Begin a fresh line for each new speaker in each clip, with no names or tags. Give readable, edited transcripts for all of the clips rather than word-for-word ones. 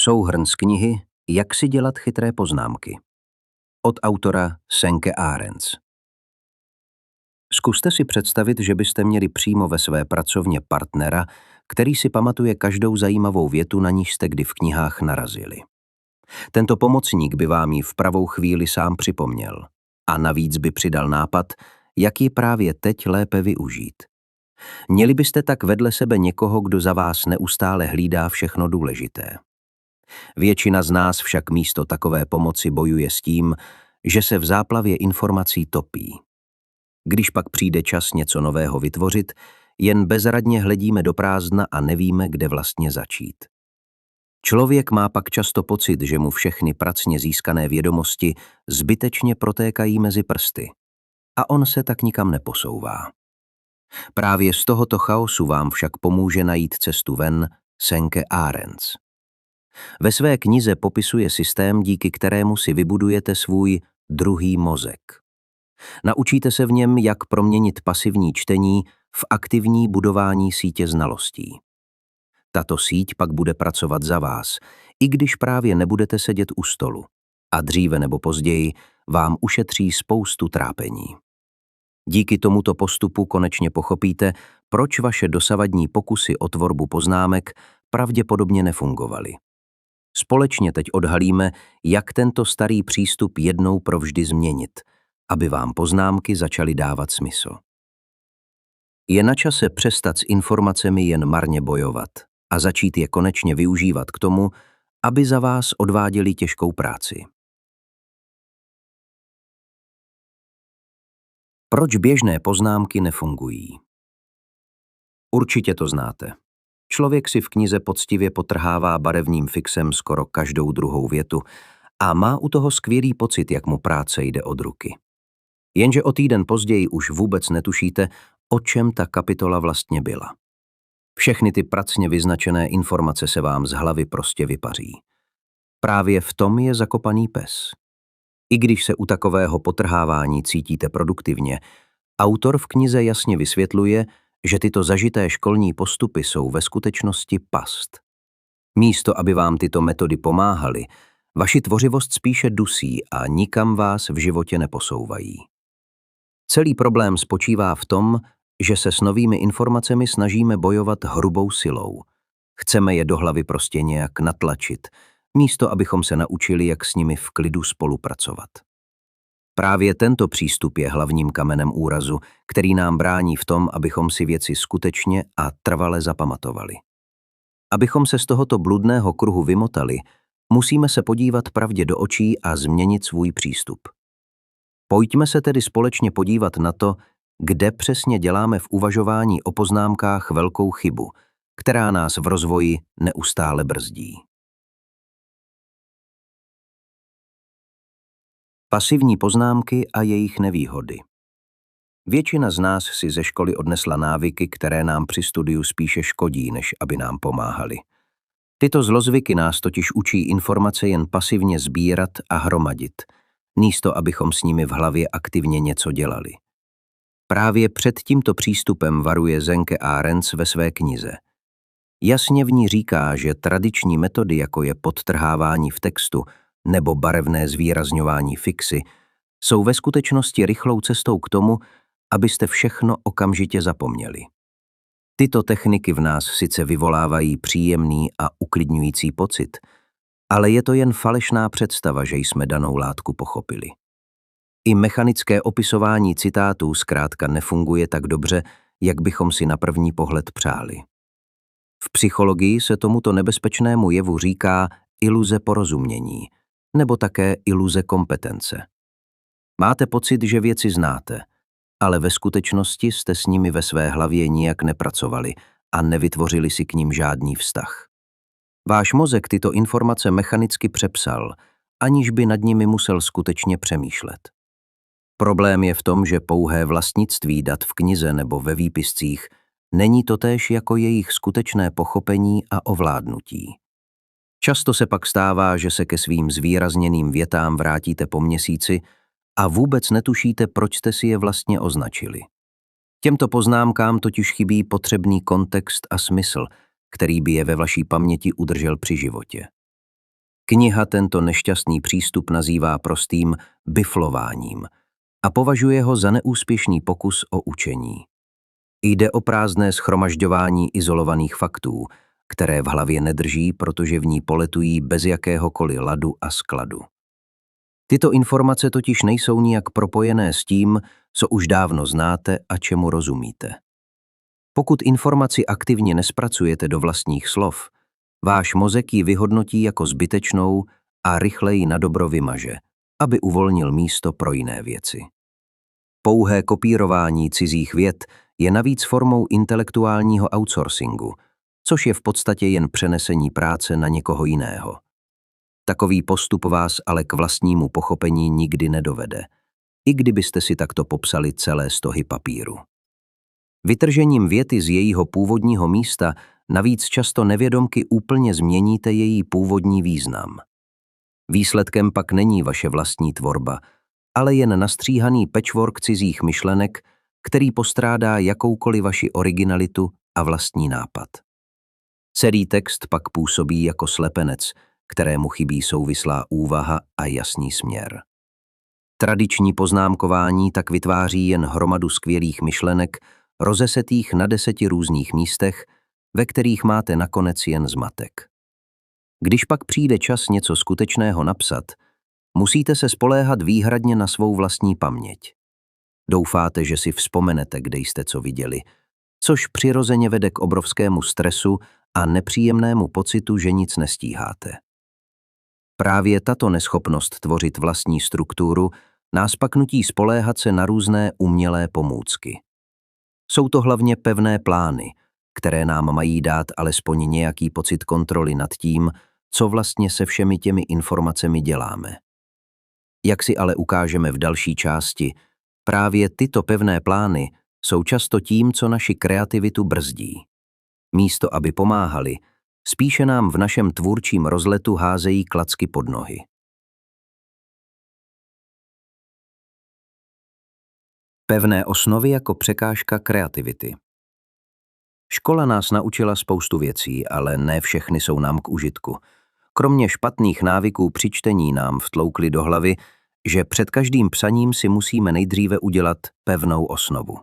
Souhrn z knihy Jak si dělat chytré poznámky. Od autora Senke Arends. Zkuste si představit, že byste měli přímo ve své pracovně partnera, který si pamatuje každou zajímavou větu, na níž jste kdy v knihách narazili. Tento pomocník by vám ji v pravou chvíli sám připomněl a navíc by přidal nápad, jak ji právě teď lépe využít. Měli byste tak vedle sebe někoho, kdo za vás neustále hlídá všechno důležité. Většina z nás však místo takové pomoci bojuje s tím, že se v záplavě informací topí. Když pak přijde čas něco nového vytvořit, jen bezradně hledíme do prázdna a nevíme, kde vlastně začít. Člověk má pak často pocit, že mu všechny pracně získané vědomosti zbytečně protékají mezi prsty. A on se tak nikam neposouvá. Právě z tohoto chaosu vám však pomůže najít cestu ven Senke Arends. Ve své knize popisuje systém, díky kterému si vybudujete svůj druhý mozek. Naučíte se v něm, jak proměnit pasivní čtení v aktivní budování sítě znalostí. Tato síť pak bude pracovat za vás, i když právě nebudete sedět u stolu. A dříve nebo později vám ušetří spoustu trápení. Díky tomuto postupu konečně pochopíte, proč vaše dosavadní pokusy o tvorbu poznámek pravděpodobně nefungovaly. Společně teď odhalíme, jak tento starý přístup jednou provždy změnit, aby vám poznámky začaly dávat smysl. Je na čase přestat s informacemi jen marně bojovat a začít je konečně využívat k tomu, aby za vás odváděli těžkou práci. Proč běžné poznámky nefungují? Určitě to znáte. Člověk si v knize poctivě potrhává barevným fixem skoro každou druhou větu a má u toho skvělý pocit, jak mu práce jde od ruky. Jenže o týden později už vůbec netušíte, o čem ta kapitola vlastně byla. Všechny ty pracně vyznačené informace se vám z hlavy prostě vypaří. Právě v tom je zakopaný pes. I když se u takového potrhávání cítíte produktivně, autor v knize jasně vysvětluje, že tyto zažité školní postupy jsou ve skutečnosti past. Místo, aby vám tyto metody pomáhaly, vaši tvořivost spíše dusí a nikam vás v životě neposouvají. Celý problém spočívá v tom, že se s novými informacemi snažíme bojovat hrubou silou. Chceme je do hlavy prostě nějak natlačit, místo abychom se naučili, jak s nimi v klidu spolupracovat. Právě tento přístup je hlavním kamenem úrazu, který nám brání v tom, abychom si věci skutečně a trvale zapamatovali. Abychom se z tohoto bludného kruhu vymotali, musíme se podívat pravdě do očí a změnit svůj přístup. Pojďme se tedy společně podívat na to, kde přesně děláme v uvažování o poznámkách velkou chybu, která nás v rozvoji neustále brzdí. Pasivní poznámky a jejich nevýhody. Většina z nás si ze školy odnesla návyky, které nám při studiu spíše škodí, než aby nám pomáhaly. Tyto zlozvyky nás totiž učí informace jen pasivně sbírat a hromadit, místo abychom s nimi v hlavě aktivně něco dělali. Právě před tímto přístupem varuje Senke Arends ve své knize. Jasně v ní říká, že tradiční metody, jako je podtrhávání v textu nebo barevné zvýrazňování fixy, jsou ve skutečnosti rychlou cestou k tomu, abyste všechno okamžitě zapomněli. Tyto techniky v nás sice vyvolávají příjemný a uklidňující pocit, ale je to jen falešná představa, že jsme danou látku pochopili. I mechanické opisování citátů zkrátka nefunguje tak dobře, jak bychom si na první pohled přáli. V psychologii se tomuto nebezpečnému jevu říká iluze porozumění, nebo také iluze kompetence. Máte pocit, že věci znáte, ale ve skutečnosti jste s nimi ve své hlavě nijak nepracovali a nevytvořili si k nim žádný vztah. Váš mozek tyto informace mechanicky přepsal, aniž by nad nimi musel skutečně přemýšlet. Problém je v tom, že pouhé vlastnictví dat v knize nebo ve výpiscích není totéž jako jejich skutečné pochopení a ovládnutí. Často se pak stává, že se ke svým zvýrazněným větám vrátíte po měsíci a vůbec netušíte, proč jste si je vlastně označili. Těmto poznámkám totiž chybí potřebný kontext a smysl, který by je ve vaší paměti udržel při životě. Kniha tento nešťastný přístup nazývá prostým biflováním a považuje ho za neúspěšný pokus o učení. Jde o prázdné shromažďování izolovaných faktů, které v hlavě nedrží, protože v ní poletují bez jakéhokoliv ladu a skladu. Tyto informace totiž nejsou nijak propojené s tím, co už dávno znáte a čemu rozumíte. Pokud informaci aktivně nespracujete do vlastních slov, váš mozek ji vyhodnotí jako zbytečnou a rychleji nadobro vymaže, aby uvolnil místo pro jiné věci. Pouhé kopírování cizích vět je navíc formou intelektuálního outsourcingu, což je v podstatě jen přenesení práce na někoho jiného. Takový postup vás ale k vlastnímu pochopení nikdy nedovede, i kdybyste si takto popsali celé stohy papíru. Vytržením věty z jejího původního místa navíc často nevědomky úplně změníte její původní význam. Výsledkem pak není vaše vlastní tvorba, ale jen nastříhaný patchwork cizích myšlenek, který postrádá jakoukoliv vaši originalitu a vlastní nápad. Celý text pak působí jako slepenec, kterému chybí souvislá úvaha a jasný směr. Tradiční poznámkování tak vytváří jen hromadu skvělých myšlenek, rozesetých na 10 různých místech, ve kterých máte nakonec jen zmatek. Když pak přijde čas něco skutečného napsat, musíte se spoléhat výhradně na svou vlastní paměť. Doufáte, že si vzpomenete, kde jste co viděli, což přirozeně vede k obrovskému stresu a nepříjemnému pocitu, že nic nestíháte. Právě tato neschopnost tvořit vlastní strukturu nás pak nutí spoléhat se na různé umělé pomůcky. Jsou to hlavně pevné plány, které nám mají dát alespoň nějaký pocit kontroly nad tím, co vlastně se všemi těmi informacemi děláme. Jak si ale ukážeme v další části, právě tyto pevné plány jsou často tím, co naši kreativitu brzdí. Místo aby pomáhali, spíše nám v našem tvůrčím rozletu házejí klacky pod nohy. Pevné osnovy jako překážka kreativity. Škola nás naučila spoustu věcí, ale ne všechny jsou nám k užitku. Kromě špatných návyků při čtení nám vtloukli do hlavy, že před každým psaním si musíme nejdříve udělat pevnou osnovu.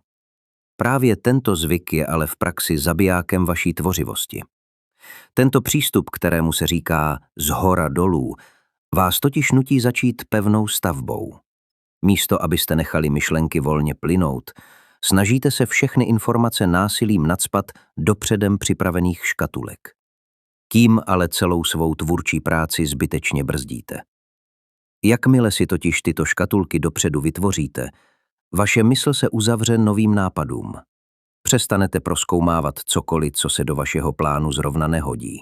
Právě tento zvyk je ale v praxi zabijákem vaší tvořivosti. Tento přístup, kterému se říká zhora dolů, vás totiž nutí začít pevnou stavbou. Místo, abyste nechali myšlenky volně plynout, snažíte se všechny informace násilím nacpat do předem připravených škatulek. Tím ale celou svou tvůrčí práci zbytečně brzdíte. Jakmile si totiž tyto škatulky dopředu vytvoříte, vaše mysl se uzavře novým nápadům. Přestanete prozkoumávat cokoliv, co se do vašeho plánu zrovna nehodí.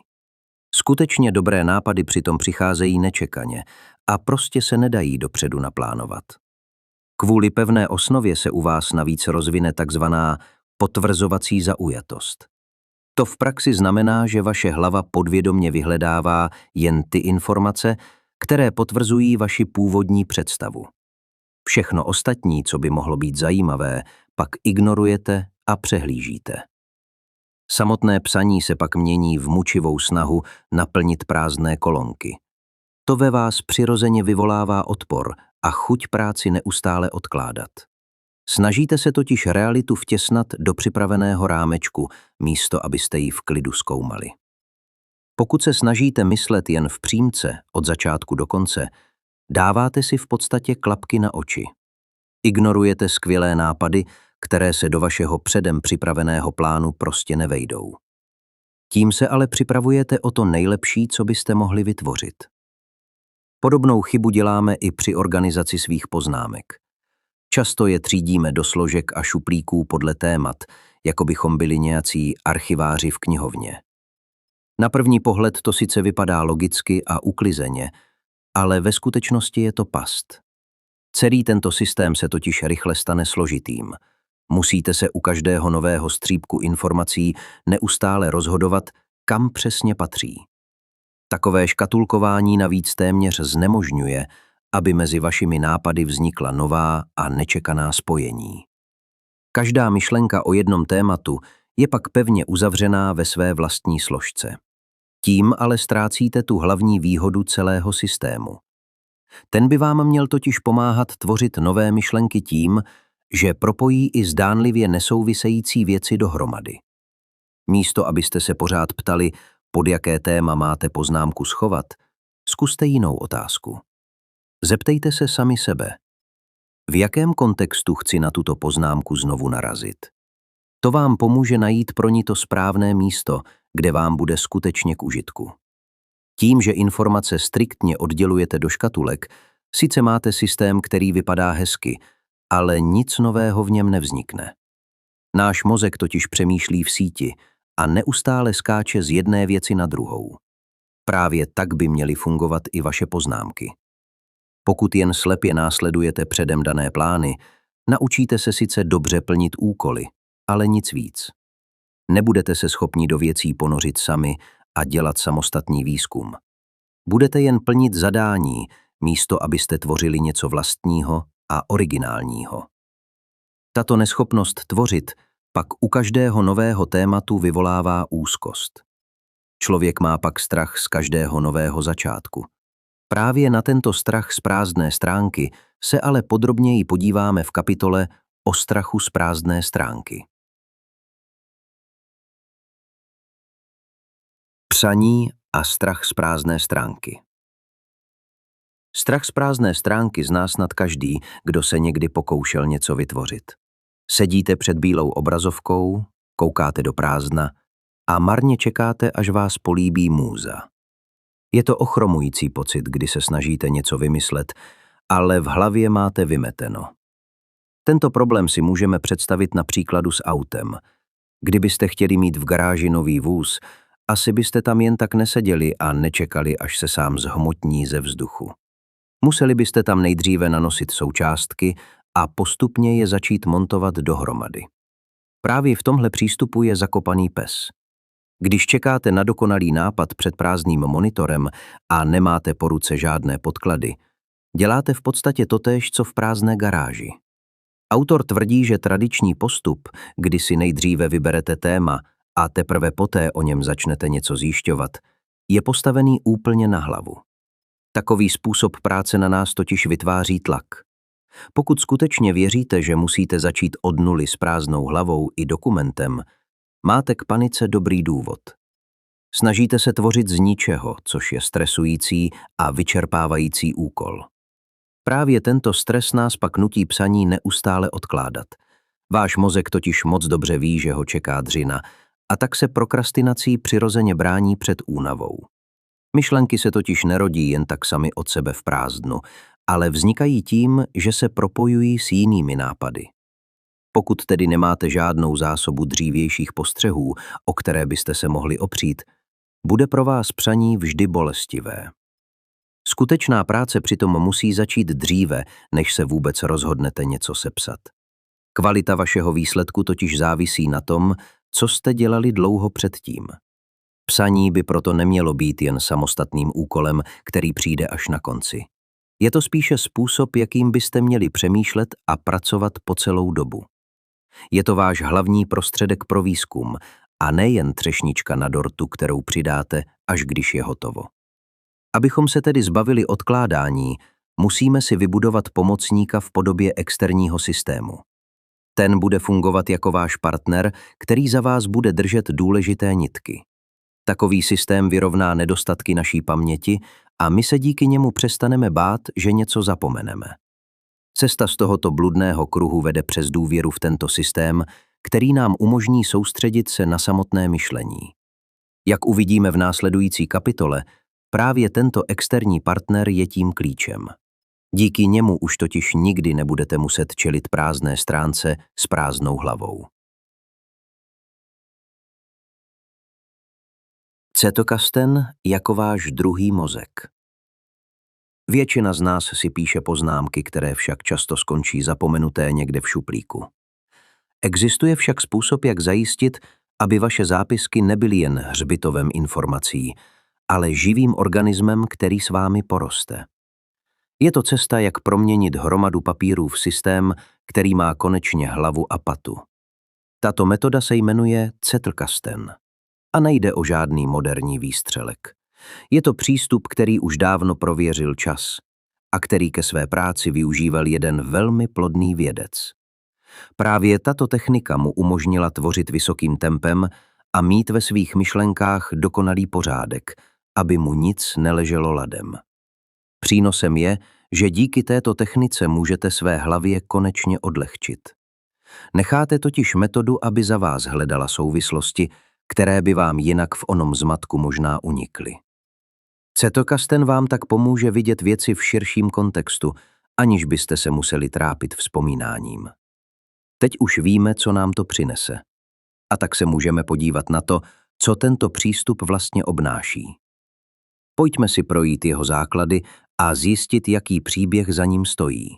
Skutečně dobré nápady přitom přicházejí nečekaně a prostě se nedají dopředu naplánovat. Kvůli pevné osnově se u vás navíc rozvine takzvaná potvrzovací zaujatost. To v praxi znamená, že vaše hlava podvědomě vyhledává jen ty informace, které potvrzují vaši původní představu. Všechno ostatní, co by mohlo být zajímavé, pak ignorujete a přehlížíte. Samotné psaní se pak mění v mučivou snahu naplnit prázdné kolonky. To ve vás přirozeně vyvolává odpor a chuť práci neustále odkládat. Snažíte se totiž realitu vtěsnat do připraveného rámečku, místo abyste ji v klidu zkoumali. Pokud se snažíte myslet jen v přímce od začátku do konce, dáváte si v podstatě klapky na oči. Ignorujete skvělé nápady, které se do vašeho předem připraveného plánu prostě nevejdou. Tím se ale připravujete o to nejlepší, co byste mohli vytvořit. Podobnou chybu děláme i při organizaci svých poznámek. Často je třídíme do složek a šuplíků podle témat, jako bychom byli nějací archiváři v knihovně. Na první pohled to sice vypadá logicky a uklizeně, ale ve skutečnosti je to past. Celý tento systém se totiž rychle stane složitým. Musíte se u každého nového střípku informací neustále rozhodovat, kam přesně patří. Takové škatulkování navíc téměř znemožňuje, aby mezi vašimi nápady vznikla nová a nečekaná spojení. Každá myšlenka o jednom tématu je pak pevně uzavřená ve své vlastní složce. Tím ale ztrácíte tu hlavní výhodu celého systému. Ten by vám měl totiž pomáhat tvořit nové myšlenky tím, že propojí i zdánlivě nesouvisející věci dohromady. Místo abyste se pořád ptali, pod jaké téma máte poznámku schovat, zkuste jinou otázku. Zeptejte se sami sebe. V jakém kontextu chci na tuto poznámku znovu narazit? To vám pomůže najít pro ní to správné místo, kde vám bude skutečně k užitku. Tím, že informace striktně oddělujete do škatulek, sice máte systém, který vypadá hezky, ale nic nového v něm nevznikne. Náš mozek totiž přemýšlí v síti a neustále skáče z jedné věci na druhou. Právě tak by měly fungovat i vaše poznámky. Pokud jen slepě následujete předem dané plány, naučíte se sice dobře plnit úkoly, ale nic víc. Nebudete se schopni do věcí ponořit sami a dělat samostatný výzkum. Budete jen plnit zadání, místo abyste tvořili něco vlastního a originálního. Tato neschopnost tvořit pak u každého nového tématu vyvolává úzkost. Člověk má pak strach z každého nového začátku. Právě na tento strach z prázdné stránky se ale podrobněji podíváme v kapitole o strachu z prázdné stránky. Psaní a strach z prázdné stránky. Strach z prázdné stránky zná snad každý, kdo se někdy pokoušel něco vytvořit. Sedíte před bílou obrazovkou, koukáte do prázdna a marně čekáte, až vás políbí můza. Je to ochromující pocit, kdy se snažíte něco vymyslet, ale v hlavě máte vymeteno. Tento problém si můžeme představit na příkladu s autem. Kdybyste chtěli mít v garáži nový vůz, asi byste tam jen tak neseděli a nečekali, až se sám zhmotní ze vzduchu. Museli byste tam nejdříve nanosit součástky a postupně je začít montovat dohromady. Právě v tomhle přístupu je zakopaný pes. Když čekáte na dokonalý nápad před prázdným monitorem a nemáte po ruce žádné podklady, děláte v podstatě totéž, co v prázdné garáži. Autor tvrdí, že tradiční postup, kdy si nejdříve vyberete téma a teprve poté o něm začnete něco zjišťovat, je postavený úplně na hlavu. Takový způsob práce na nás totiž vytváří tlak. Pokud skutečně věříte, že musíte začít od nuly s prázdnou hlavou i dokumentem, máte k panice dobrý důvod. Snažíte se tvořit z ničeho, což je stresující a vyčerpávající úkol. Právě tento stres nás pak nutí psaní neustále odkládat. Váš mozek totiž moc dobře ví, že ho čeká dřina, a tak se prokrastinací přirozeně brání před únavou. Myšlenky se totiž nerodí jen tak sami od sebe v prázdnu, ale vznikají tím, že se propojují s jinými nápady. Pokud tedy nemáte žádnou zásobu dřívějších postřehů, o které byste se mohli opřít, bude pro vás psaní vždy bolestivé. Skutečná práce přitom musí začít dříve, než se vůbec rozhodnete něco sepsat. Kvalita vašeho výsledku totiž závisí na tom, co jste dělali dlouho předtím. Psaní by proto nemělo být jen samostatným úkolem, který přijde až na konci. Je to spíše způsob, jakým byste měli přemýšlet a pracovat po celou dobu. Je to váš hlavní prostředek pro výzkum a nejen třešnička na dortu, kterou přidáte, až když je hotovo. Abychom se tedy zbavili odkládání, musíme si vybudovat pomocníka v podobě externího systému. Ten bude fungovat jako váš partner, který za vás bude držet důležité nitky. Takový systém vyrovná nedostatky naší paměti a my se díky němu přestaneme bát, že něco zapomeneme. Cesta z tohoto bludného kruhu vede přes důvěru v tento systém, který nám umožní soustředit se na samotné myšlení. Jak uvidíme v následující kapitole, právě tento externí partner je tím klíčem. Díky němu už totiž nikdy nebudete muset čelit prázdné stránce s prázdnou hlavou. Cetokasten jako váš druhý mozek. Většina z nás si píše poznámky, které však často skončí zapomenuté někde v šuplíku. Existuje však způsob, jak zajistit, aby vaše zápisky nebyly jen hřbitovem informací, ale živým organismem, který s vámi poroste. Je to cesta, jak proměnit hromadu papírů v systém, který má konečně hlavu a patu. Tato metoda se jmenuje Zettelkasten. A nejde o žádný moderní výstřelek. Je to přístup, který už dávno prověřil čas a který ke své práci využíval jeden velmi plodný vědec. Právě tato technika mu umožnila tvořit vysokým tempem a mít ve svých myšlenkách dokonalý pořádek, aby mu nic neleželo ladem. Přínosem je, že díky této technice můžete své hlavě konečně odlehčit. Necháte totiž metodu, aby za vás hledala souvislosti, které by vám jinak v onom zmatku možná unikly. Cetokasten vám tak pomůže vidět věci v širším kontextu, aniž byste se museli trápit vzpomínáním. Teď už víme, co nám to přinese. A tak se můžeme podívat na to, co tento přístup vlastně obnáší. Pojďme si projít jeho základy a zjistit, jaký příběh za ním stojí.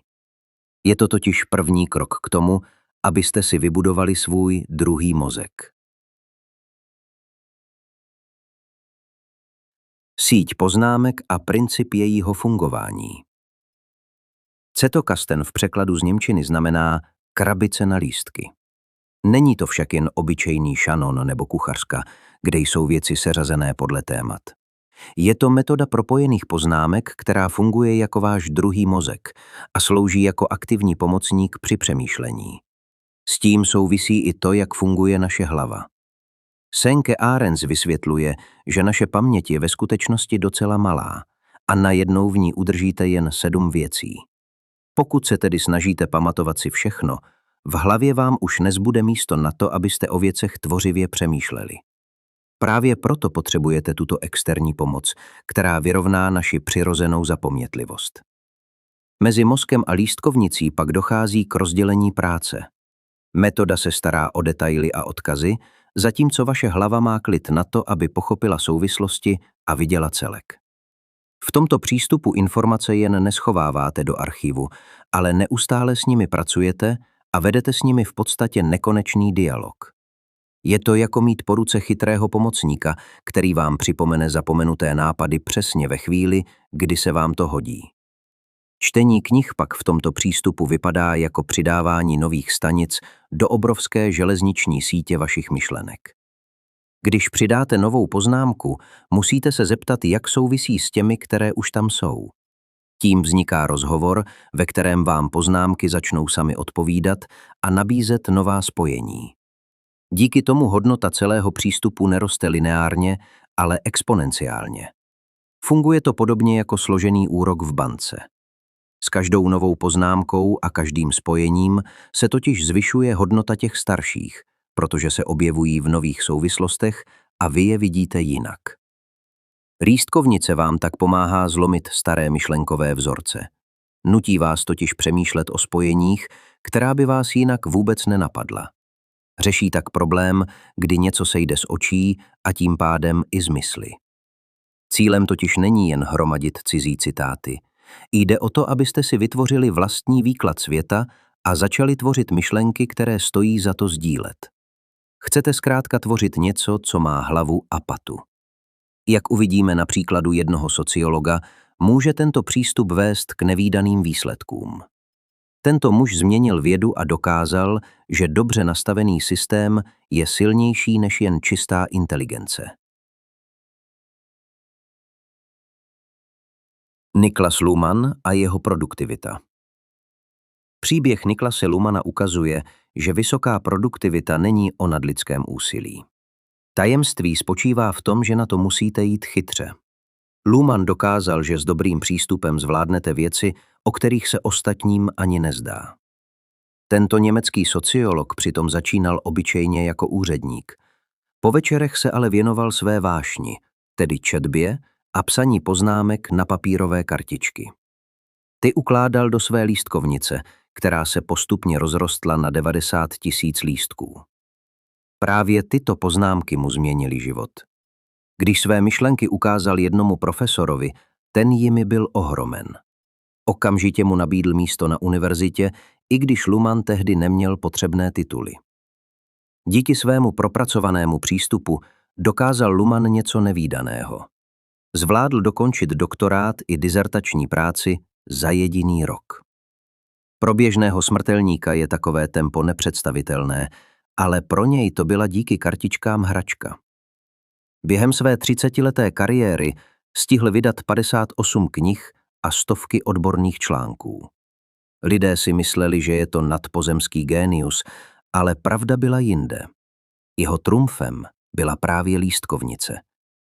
Je to totiž první krok k tomu, abyste si vybudovali svůj druhý mozek. Síť poznámek a princip jejího fungování. Cetokasten v překladu z němčiny znamená krabice na lístky. Není to však jen obyčejný šanon nebo kuchařka, kde jsou věci seřazené podle témat. Je to metoda propojených poznámek, která funguje jako váš druhý mozek a slouží jako aktivní pomocník při přemýšlení. S tím souvisí i to, jak funguje naše hlava. Senke Arens vysvětluje, že naše paměť je ve skutečnosti docela malá a najednou v ní udržíte jen 7 věcí. Pokud se tedy snažíte pamatovat si všechno, v hlavě vám už nezbude místo na to, abyste o věcech tvořivě přemýšleli. Právě proto potřebujete tuto externí pomoc, která vyrovná naši přirozenou zapomnětlivost. Mezi mozkem a lístkovnicí pak dochází k rozdělení práce. Metoda se stará o detaily a odkazy, zatímco vaše hlava má klid na to, aby pochopila souvislosti a viděla celek. V tomto přístupu informace jen neschováváte do archivu, ale neustále s nimi pracujete a vedete s nimi v podstatě nekonečný dialog. Je to jako mít po ruce chytrého pomocníka, který vám připomene zapomenuté nápady přesně ve chvíli, kdy se vám to hodí. Čtení knih pak v tomto přístupu vypadá jako přidávání nových stanic do obrovské železniční sítě vašich myšlenek. Když přidáte novou poznámku, musíte se zeptat, jak souvisí s těmi, které už tam jsou. Tím vzniká rozhovor, ve kterém vám poznámky začnou sami odpovídat a nabízet nová spojení. Díky tomu hodnota celého přístupu neroste lineárně, ale exponenciálně. Funguje to podobně jako složený úrok v bance. S každou novou poznámkou a každým spojením se totiž zvyšuje hodnota těch starších, protože se objevují v nových souvislostech a vy je vidíte jinak. Lístkovnice vám tak pomáhá zlomit staré myšlenkové vzorce. Nutí vás totiž přemýšlet o spojeních, která by vás jinak vůbec nenapadla. Řeší tak problém, kdy něco sejde z očí a tím pádem i z mysli. Cílem totiž není jen hromadit cizí citáty. Jde o to, abyste si vytvořili vlastní výklad světa a začali tvořit myšlenky, které stojí za to sdílet. Chcete zkrátka tvořit něco, co má hlavu a patu. Jak uvidíme na příkladu jednoho sociologa, může tento přístup vést k nevídaným výsledkům. Tento muž změnil vědu a dokázal, že dobře nastavený systém je silnější než jen čistá inteligence. Niklas Luhmann a jeho produktivita. Příběh Niklase Luhmanna ukazuje, že vysoká produktivita není o nadlidském úsilí. Tajemství spočívá v tom, že na to musíte jít chytře. Luhmann dokázal, že s dobrým přístupem zvládnete věci, o kterých se ostatním ani nezdá. Tento německý sociolog přitom začínal obyčejně jako úředník. Po večerech se ale věnoval své vášni, tedy četbě a psaní poznámek na papírové kartičky. Ty ukládal do své lístkovnice, která se postupně rozrostla na 90 000 lístků. Právě tyto poznámky mu změnily život. Když své myšlenky ukázal jednomu profesorovi, ten jimi byl ohromen. Okamžitě mu nabídl místo na univerzitě, i když Luhmann tehdy neměl potřebné tituly. Díky svému propracovanému přístupu dokázal Luhmann něco nevídaného. Zvládl dokončit doktorát i dizertační práci za jediný rok. Pro běžného smrtelníka je takové tempo nepředstavitelné, ale pro něj to byla díky kartičkám hračka. Během své 30leté kariéry stihl vydat 58 knih a stovky odborných článků. Lidé si mysleli, že je to nadpozemský génius, ale pravda byla jinde. Jeho trumfem byla právě lístkovnice,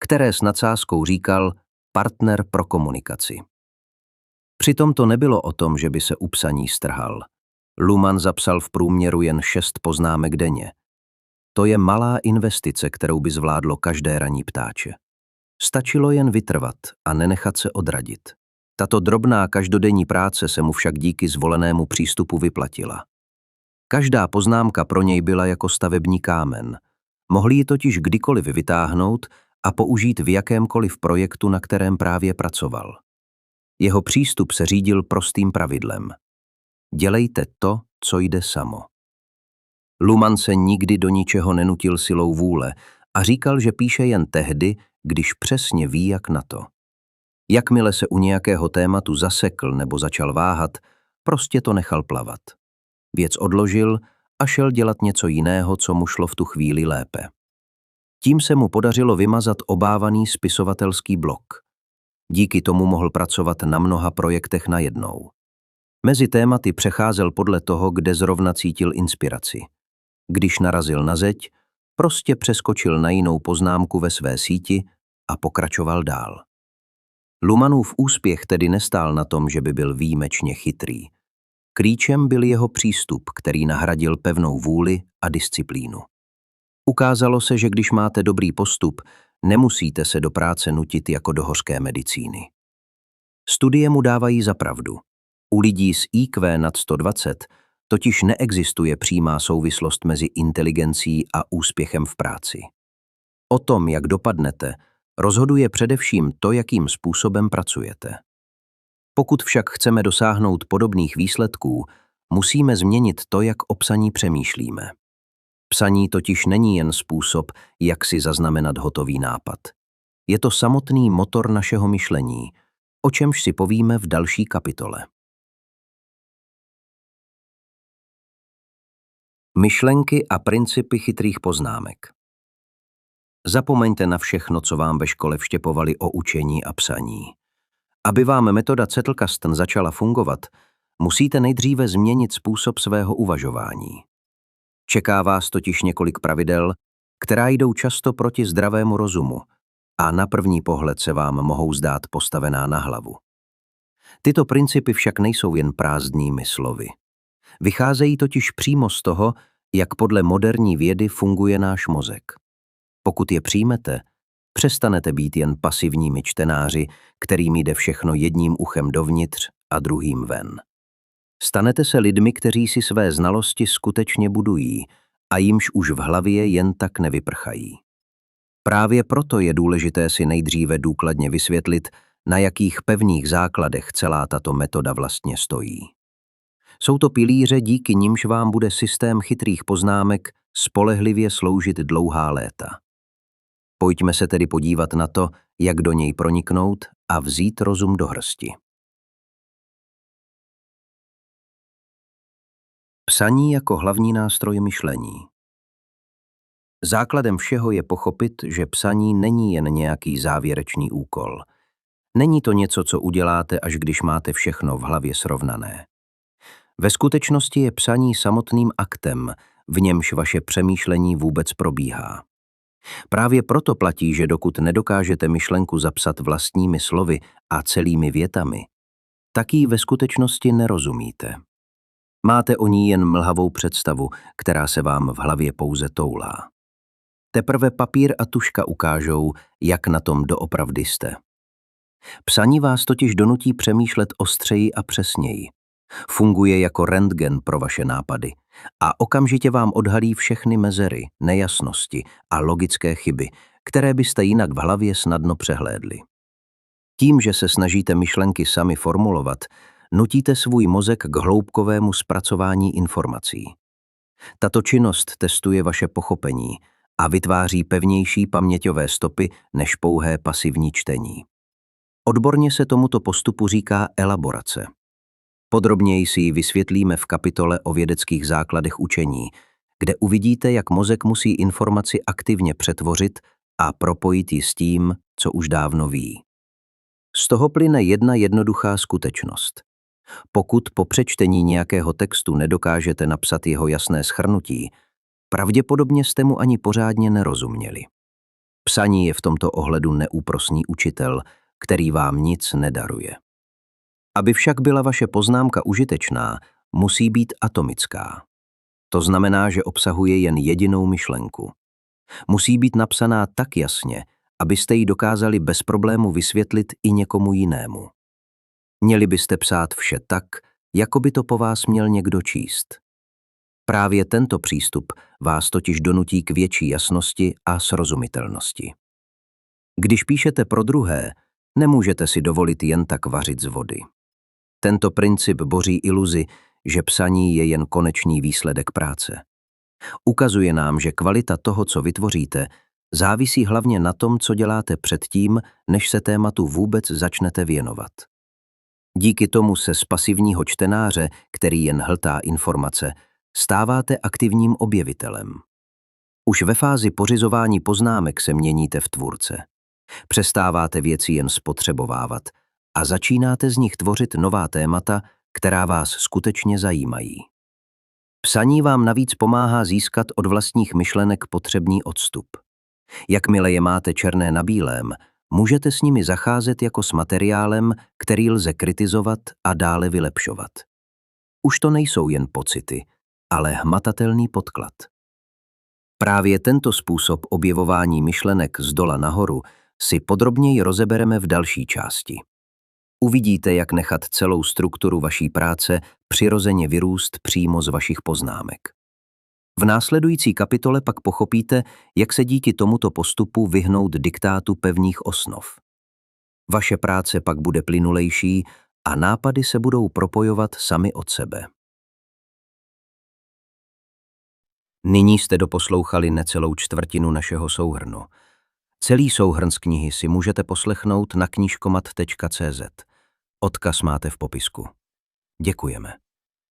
které s nadsázkou říkal partner pro komunikaci. Přitom to nebylo o tom, že by se u psaní strhal. Luhmann zapsal v průměru jen 6 poznámek denně. To je malá investice, kterou by zvládlo každé ranní ptáče. Stačilo jen vytrvat a nenechat se odradit. Tato drobná každodenní práce se mu však díky zvolenému přístupu vyplatila. Každá poznámka pro něj byla jako stavební kámen. Mohl ji totiž kdykoliv vytáhnout a použít v jakémkoliv projektu, na kterém právě pracoval. Jeho přístup se řídil prostým pravidlem. Dělejte to, co jde samo. Luhmann se nikdy do ničeho nenutil silou vůle a říkal, že píše jen tehdy, když přesně ví, jak na to. Jakmile se u nějakého tématu zasekl nebo začal váhat, prostě to nechal plavat. Věc odložil a šel dělat něco jiného, co mu šlo v tu chvíli lépe. Tím se mu podařilo vymazat obávaný spisovatelský blok. Díky tomu mohl pracovat na mnoha projektech najednou. Mezi tématy přecházel podle toho, kde zrovna cítil inspiraci. Když narazil na zeď, prostě přeskočil na jinou poznámku ve své síti a pokračoval dál. Luhmannův úspěch tedy nestál na tom, že by byl výjimečně chytrý. Klíčem byl jeho přístup, který nahradil pevnou vůli a disciplínu. Ukázalo se, že když máte dobrý postup, nemusíte se do práce nutit jako do hořké medicíny. Studie mu dávají za pravdu. U lidí s IQ nad 120 totiž neexistuje přímá souvislost mezi inteligencí a úspěchem v práci. O tom, jak dopadnete, rozhoduje především to, jakým způsobem pracujete. Pokud však chceme dosáhnout podobných výsledků, musíme změnit to, jak o psaní přemýšlíme. Psaní totiž není jen způsob, jak si zaznamenat hotový nápad. Je to samotný motor našeho myšlení, o čemž si povíme v další kapitole. Myšlenky a principy chytrých poznámek. Zapomeňte na všechno, co vám ve škole vštěpovali o učení a psaní. Aby vám metoda Zettelkasten začala fungovat, musíte nejdříve změnit způsob svého uvažování. Čeká vás totiž několik pravidel, která jdou často proti zdravému rozumu a na první pohled se vám mohou zdát postavená na hlavu. Tyto principy však nejsou jen prázdnými slovy. Vycházejí totiž přímo z toho, jak podle moderní vědy funguje náš mozek. Pokud je přijmete, přestanete být jen pasivními čtenáři, kterým jde všechno jedním uchem dovnitř a druhým ven. Stanete se lidmi, kteří si své znalosti skutečně budují a jimž už v hlavě jen tak nevyprchají. Právě proto je důležité si nejdříve důkladně vysvětlit, na jakých pevných základech celá tato metoda vlastně stojí. Jsou to pilíře, díky nimž vám bude systém chytrých poznámek spolehlivě sloužit dlouhá léta. Pojďme se tedy podívat na to, jak do něj proniknout a vzít rozum do hrsti. Psaní jako hlavní nástroj myšlení. Základem všeho je pochopit, že psaní není jen nějaký závěrečný úkol. Není to něco, co uděláte, až když máte všechno v hlavě srovnané. Ve skutečnosti je psaní samotným aktem, v němž vaše přemýšlení vůbec probíhá. Právě proto platí, že dokud nedokážete myšlenku zapsat vlastními slovy a celými větami, tak jí ve skutečnosti nerozumíte. Máte o ní jen mlhavou představu, která se vám v hlavě pouze toulá. Teprve papír a tužka ukážou, jak na tom doopravdy jste. Psaní vás totiž donutí přemýšlet ostřeji a přesněji. Funguje jako rentgen pro vaše nápady a okamžitě vám odhalí všechny mezery, nejasnosti a logické chyby, které byste jinak v hlavě snadno přehlédli. Tím, že se snažíte myšlenky sami formulovat, nutíte svůj mozek k hloubkovému zpracování informací. Tato činnost testuje vaše pochopení a vytváří pevnější paměťové stopy než pouhé pasivní čtení. Odborně se tomuto postupu říká elaborace. Podrobněji si ji vysvětlíme v kapitole o vědeckých základech učení, kde uvidíte, jak mozek musí informaci aktivně přetvořit a propojit ji s tím, co už dávno ví. Z toho plyne jedna jednoduchá skutečnost. Pokud po přečtení nějakého textu nedokážete napsat jeho jasné shrnutí, pravděpodobně jste mu ani pořádně nerozuměli. Psaní je v tomto ohledu neúprosný učitel, který vám nic nedaruje. Aby však byla vaše poznámka užitečná, musí být atomická. To znamená, že obsahuje jen jedinou myšlenku. Musí být napsaná tak jasně, abyste ji dokázali bez problému vysvětlit i někomu jinému. Měli byste psát vše tak, jako by to po vás měl někdo číst. Právě tento přístup vás totiž donutí k větší jasnosti a srozumitelnosti. Když píšete pro druhé, nemůžete si dovolit jen tak vařit z vody. Tento princip boří iluzi, že psaní je jen konečný výsledek práce. Ukazuje nám, že kvalita toho, co vytvoříte, závisí hlavně na tom, co děláte předtím, než se tématu vůbec začnete věnovat. Díky tomu se z pasivního čtenáře, který jen hltá informace, stáváte aktivním objevitelem. Už ve fázi pořizování poznámek se měníte v tvůrce. Přestáváte věci jen spotřebovávat a začínáte z nich tvořit nová témata, která vás skutečně zajímají. Psaní vám navíc pomáhá získat od vlastních myšlenek potřebný odstup. Jakmile je máte černé na bílém, můžete s nimi zacházet jako s materiálem, který lze kritizovat a dále vylepšovat. Už to nejsou jen pocity, ale hmatatelný podklad. Právě tento způsob objevování myšlenek z dola nahoru si podrobněji rozebereme v další části. Uvidíte, jak nechat celou strukturu vaší práce přirozeně vyrůst přímo z vašich poznámek. V následující kapitole pak pochopíte, jak se díky tomuto postupu vyhnout diktátu pevných osnov. Vaše práce pak bude plynulejší a nápady se budou propojovat sami od sebe. Nyní jste doposlouchali necelou čtvrtinu našeho souhrnu. Celý souhrn z knihy si můžete poslechnout na knižkomat.cz. Odkaz máte v popisku. Děkujeme.